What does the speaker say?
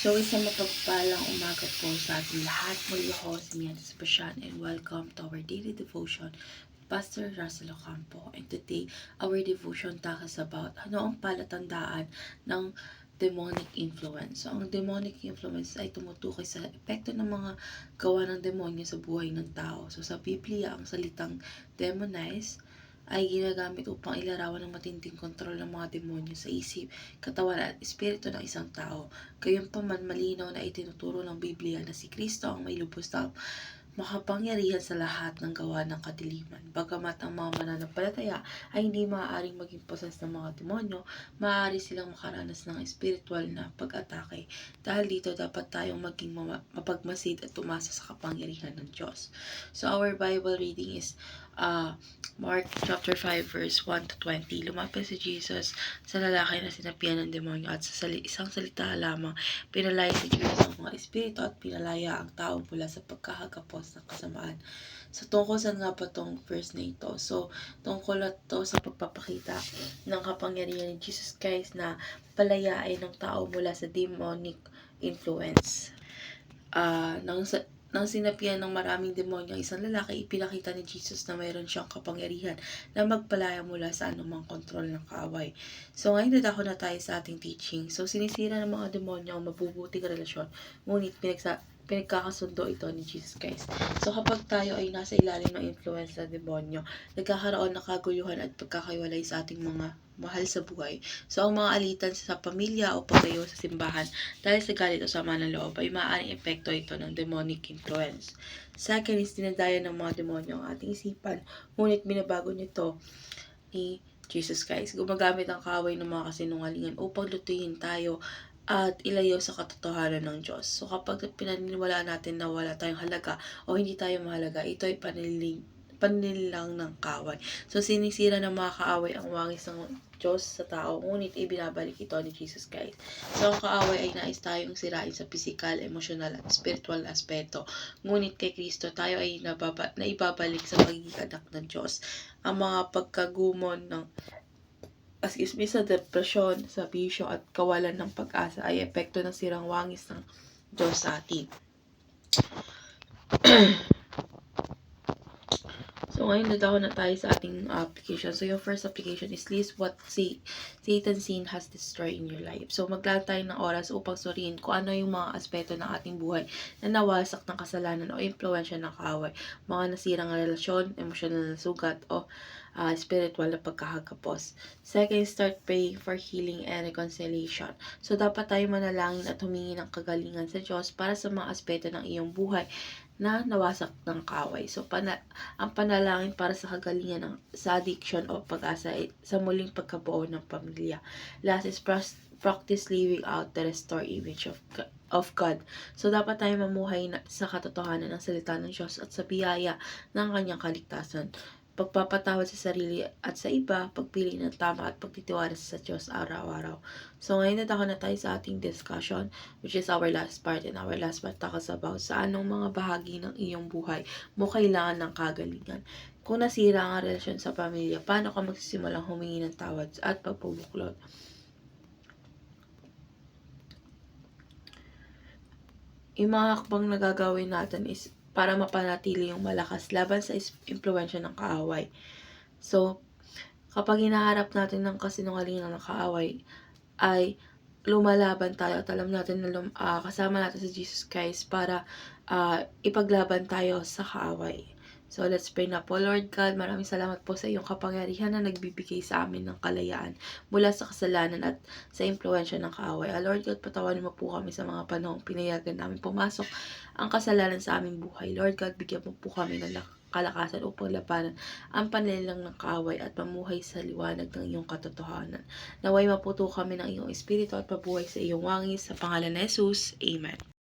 So, isang mapagpalang umaga po sa ating lahat. Muli ako si Mian Espasyan and welcome to our daily devotion with Pastor Russell Ocampo. And today, our devotion talks about ano ang palatandaan ng demonic influence. So, ang demonic influence ay tumutukoy sa epekto ng mga gawa ng demonyo sa buhay ng tao. So, sa Biblia, ang salitang demonize ay ginagamit upang ilarawan ng matinding kontrol ng mga demonyo sa isip, katawan at espiritu ng isang tao. Gayunpaman, malinaw na itinuturo ng Biblia na si Kristo ang may lubos na makapangyarihan sa lahat ng gawa ng kadiliman. Bagamat ang mga mananampalataya ay hindi maaaring maging poses ng mga demonyo, maaari silang makaranas ng espiritual na pag-atake. Dahil dito, dapat tayong maging mapagmasid at tumasa sa kapangyarihan ng Diyos. So, our Bible reading is Mark chapter 5 verse 1 to 20. Lumapit si Jesus sa lalaki na sinapian ng demonyo at sa isang salita lamang pinalaya si Jesus ang mga espiritu at pinalaya ang tao mula sa pagkakagapos ng kasamaan. So, tungkol saan nga ba itong verse na ito? So, tungkol ito sa pagpapakita ng kapangyarihan ni Jesus Christ na palayain ng tao mula sa demonic influence. Nang sinapian ng maraming demonyo ang isang lalaki, ipinakita ni Jesus na mayroon siyang kapangyarihan na magpalaya mula sa anumang kontrol ng kaaway. So ngayon dadako na tayo sa ating teaching. So sinisira ng mga demonyo ang mabubuting relasyon, ngunit pinagkakasundo ito ni Jesus Christ. So kapag tayo ay nasa ilalim ng influence ng demonyo, nagkakaroon ng kaguluhan at pagkakaiwalay sa ating mga mahal sa buhay. So ang mga alitan sa pamilya o paglayo sa simbahan dahil sa galit o sama ng loob ay maaaring epekto ito ng demonic influence. Second is dinadaya ng mga demonyo ang ating isipan, ngunit binabago nito ni Jesus Christ. Gumagamit ang kaaway ng mga kasinungalingan upang lutuin tayo at ilayo sa katotohanan ng Diyos. So kapag pinaniniwalaan natin na wala tayong halaga o hindi tayo mahalaga, ito ay panlilang ng kaaway. So sinisira ng mga kaaway ang wangis ng Diyos sa tao, ngunit ibinabalik ito ni Jesus Christ. So ang kaaway ay nais tayong sirain sa physical, emotional at spiritual aspeto. Ngunit kay Kristo tayo ay naibabalik sa pagiging anak ng Diyos. Ang mga pagkagumon sa depresyon, sa bisyo at kawalan ng pag-asa ay epekto ng sirang wangis ng Diyos sa atin. So, ngayon dadako na tayo sa ating application. So, yung first application is list what Satan's sin has destroyed in your life. So, maglaan tayo ng oras upang suriin kung ano yung mga aspeto ng ating buhay na nawasak ng kasalanan o impluwensya ng kaaway. Mga nasirang relasyon, emosyonal na sugat, o spiritual na pagkakagapos. Second, start praying for healing and reconciliation. So, dapat tayo manalangin at humingi ng kagalingan sa Diyos para sa mga aspeto ng iyong buhay na nawasak ng kaaway. So, ang panalangin para sa kagalingan sa addiction o pag-asa ay sa muling pagkabuo ng pamilya. Last is practice living out the restored image of God. So, dapat tayo mamuhay sa katotohanan ng salita ng Diyos at sa biyaya ng kanyang kaligtasan. Pagpapatawad sa sarili at sa iba, pagpili ng tama at pagtitiwala sa Diyos araw-araw. So ngayon na tayo sa ating discussion, which is our last part. And our last part talks about sa anong mga bahagi ng iyong buhay mo kailangan ng kagalingan. Kung nasira ang relasyon sa pamilya, paano ka magsisimulang humingi ng tawad at pagbubuklod? Yung mga hakbang na gagawin natin is para mapanatili yung malakas laban sa impluwensya ng kaaway. So, kapag hinaharap natin ng kasinungalingan ng kaaway, ay lumalaban tayo at alam natin na kasama natin si Jesus Christ para ipaglaban tayo sa kaaway. So, let's pray na po. Lord God, maraming salamat po sa iyong kapangyarihan na nagbibigay sa amin ng kalayaan mula sa kasalanan at sa impluwensya ng kaaway. Lord God, patawarin mo po kami sa mga panahong pinayagan namin pumasok ang kasalanan sa aming buhay. Lord God, bigyan mo po kami ng kalakasan upang labanan ang panlilang ng kaaway at mamuhay sa liwanag ng iyong katotohanan. Naway maputo kami ng iyong espiritu at mabuhay sa iyong wangis sa pangalan ni Jesus. Amen.